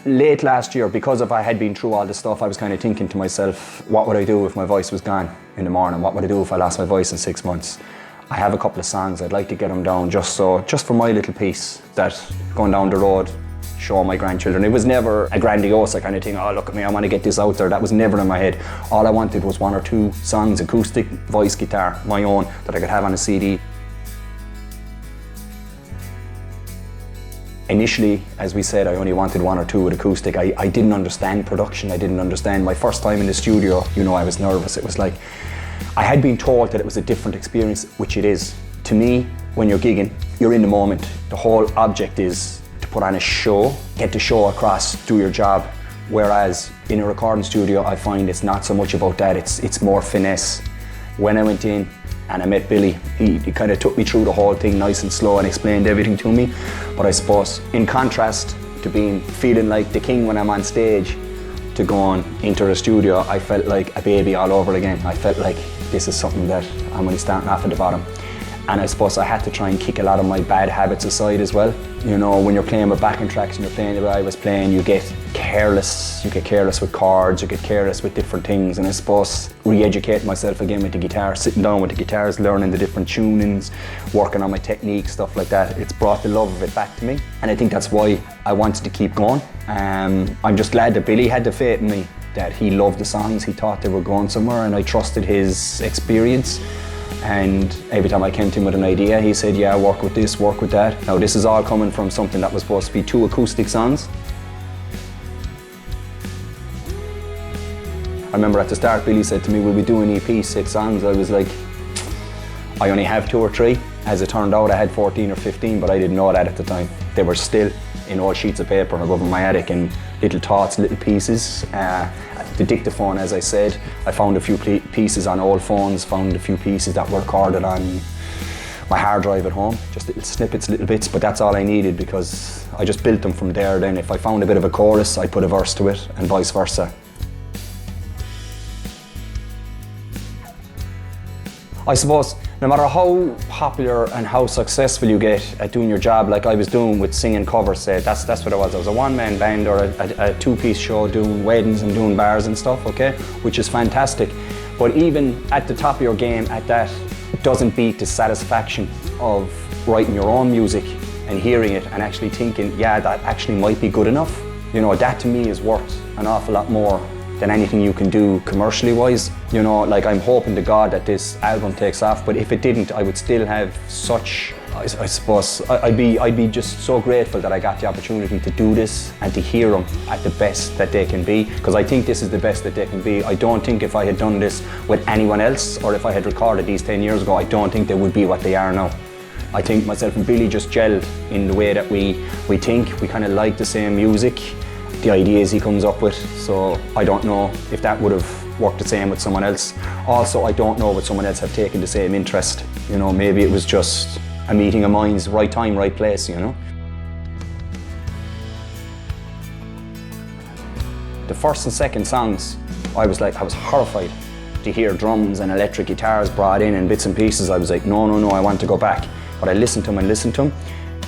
late last year, because if I had been through all this stuff, I was kind of thinking to myself, what would I do if my voice was gone in the morning? What would I do if I lost my voice in 6 months? I have a couple of songs, I'd like to get them down just for my little piece, that going down the road, show my grandchildren. It was never a grandiose kind of thing, oh look at me, I want to get this out there. That was never in my head. All I wanted was 1 or 2 songs, acoustic, voice, guitar, my own, that I could have on a CD. Initially, as we said, I only wanted 1 or 2 with acoustic. I didn't understand production, I didn't understand. My first time in the studio, you know, I was nervous. It was like, I had been told that it was a different experience, which it is. To me, when you're gigging, you're in the moment. The whole object is to put on a show, get the show across, do your job. Whereas in a recording studio, I find it's not so much about that, it's more finesse. When I went in and I met Billy, he kind of took me through the whole thing nice and slow and explained everything to me. But I suppose, in contrast to feeling like the king when I'm on stage, to going into a studio, I felt like a baby all over again. I felt like this is something that I'm only starting off at the bottom. And I suppose I had to try and kick a lot of my bad habits aside as well. You know, when you're playing with backing tracks and you're playing the way I was playing, you get careless. You get careless with chords, you get careless with different things. And I suppose re-educating myself again with the guitar, sitting down with the guitars, learning the different tunings, working on my technique, stuff like that. It's brought the love of it back to me. And I think that's why I wanted to keep going. I'm just glad that Billy had the faith in me, that he loved the songs, he thought they were going somewhere, and I trusted his experience. And every time I came to him with an idea, he said, yeah, work with this, work with that. Now this is all coming from something that was supposed to be 2 acoustic songs. I remember at the start, Billy said to me, will we do an EP, 6 songs? I was like, I only have 2 or 3. As it turned out, I had 14 or 15, but I didn't know that at the time. They were still in old sheets of paper above in my attic, and little thoughts, little pieces. The dictaphone, as I said, I found a few pieces on old phones, found a few pieces that were recorded on my hard drive at home, just little snippets, little bits, but that's all I needed, because I just built them from there. Then if I found a bit of a chorus, I'd put a verse to it, and vice versa. I suppose no matter how popular and how successful you get at doing your job, like I was doing with singing covers, say, that's what it was. I was a one-man band or a two-piece show doing weddings and doing bars and stuff, okay, which is fantastic. But even at the top of your game at that, it doesn't beat the satisfaction of writing your own music and hearing it and actually thinking, yeah, that actually might be good enough. You know, that to me is worth an awful lot more than anything you can do commercially wise. You know, like I'm hoping to God that this album takes off, but if it didn't, I would still have such, I suppose, I'd be just so grateful that I got the opportunity to do this and to hear them at the best that they can be, because I think this is the best that they can be. I don't think if I had done this with anyone else, or if I had recorded these 10 years ago, I don't think they would be what they are now. I think myself and Billy just gelled in the way that we think. We kind of like the same music, the ideas he comes up with, so I don't know if that would have worked the same with someone else. Also, I don't know would someone else have taken the same interest. You know, maybe it was just a meeting of minds, right time, right place, you know. The first and second songs, I was horrified to hear drums and electric guitars brought in and bits and pieces. I was like, no, I want to go back. But I listened to them,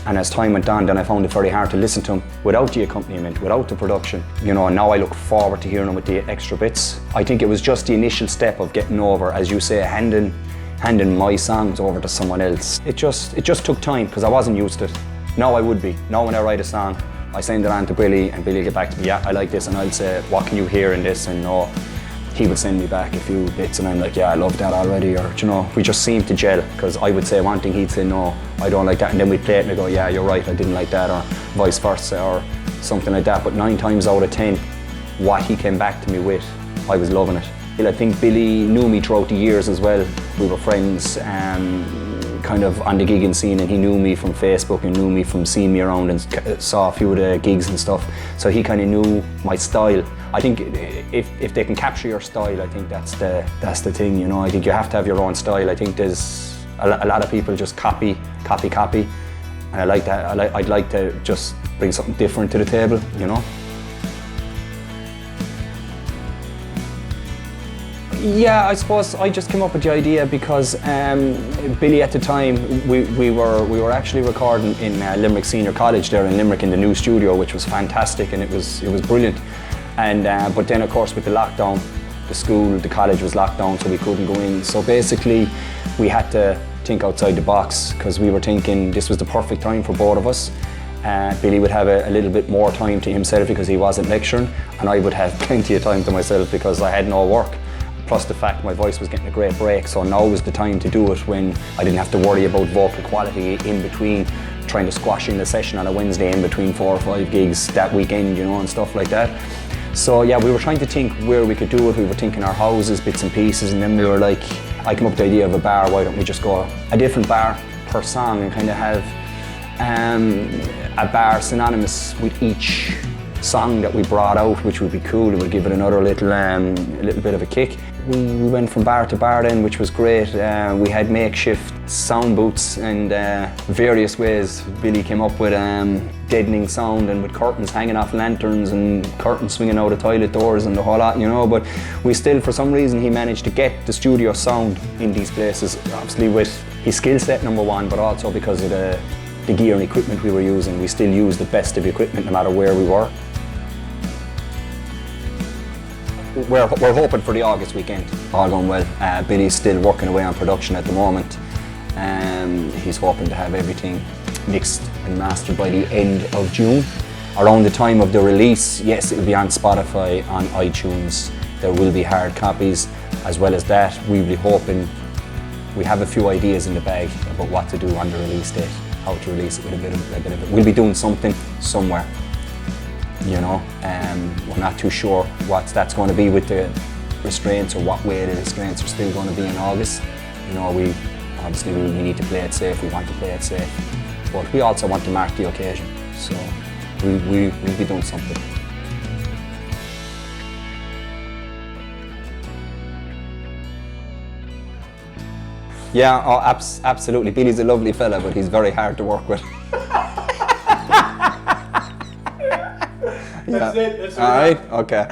and as time went on, then I found it very hard to listen to them without the accompaniment, without the production. You know, and now I look forward to hearing them with the extra bits. I think it was just the initial step of getting over, as you say, handing my songs over to someone else. It just took time, because I wasn't used to it. Now I would be. Now when I write a song, I send it on to Billy, and Billy will get back to me, yeah, I like this, and I'll say, what can you hear in this? And he would send me back a few bits, and I'm like, yeah, I love that already, or, you know, we just seem to gel, because I would say one thing, he'd say, no, I don't like that, and then we'd play it and I go, yeah, you're right, I didn't like that, or vice versa, or something like that. But 9 times out of 10, what he came back to me with, I was loving it. I think Billy knew me throughout the years as well. We were friends, kind of on the gigging scene, and he knew me from Facebook and knew me from seeing me around and saw a few of the gigs and stuff. So he kind of knew my style. I think if they can capture your style, I think that's the thing, you know. I think you have to have your own style. I think there's a lot of people just copy, and I like that. I'd like to just bring something different to the table, you know. Yeah, I suppose I just came up with the idea because Billy at the time, we were actually recording in Limerick Senior College there in Limerick in the new studio, which was fantastic, and it was brilliant. And but then of course with the lockdown, the college was locked down, so we couldn't go in. So basically we had to think outside the box, because we were thinking this was the perfect time for both of us. Billy would have a little bit more time to himself because he wasn't lecturing, and I would have plenty of time to myself because I had no work. Plus the fact my voice was getting a great break, so now was the time to do it when I didn't have to worry about vocal quality in between trying to squash in the session on a Wednesday in between 4 or 5 gigs that weekend, you know, and stuff like that. So yeah, we were trying to think where we could do it. We were thinking our houses, bits and pieces, and then we were like, I came up with the idea of a bar. Why don't we just go a different bar per song and kind of have a bar synonymous with each song that we brought out, which would be cool. It would give it another little bit of a kick. We went from bar to bar then, which was great. We had makeshift sound booths and various ways. Billy came up with deadening sound and with curtains hanging off lanterns and curtains swinging out of toilet doors and the whole lot, you know. But we still, for some reason, he managed to get the studio sound in these places, obviously with his skill set, number one, but also because of the gear and equipment we were using. We still used the best of equipment no matter where we were. We're hoping for the August weekend. All going well. Billy's still working away on production at the moment. He's hoping to have everything mixed and mastered by the end of June. Around the time of the release, yes, it will be on Spotify, on iTunes. There will be hard copies. As well as that, we'll be hoping, we have a few ideas in the bag about what to do on the release date, how to release it with a bit of it. We'll be doing something somewhere. You know, we're not too sure what that's going to be with the restraints or what way the restraints are still going to be in August. You know, we need to play it safe, we want to play it safe, but we also want to mark the occasion, so we'll be doing something. Yeah, oh, absolutely. Billy's a lovely fella, but he's very hard to work with. That's it. That's all right. Okay.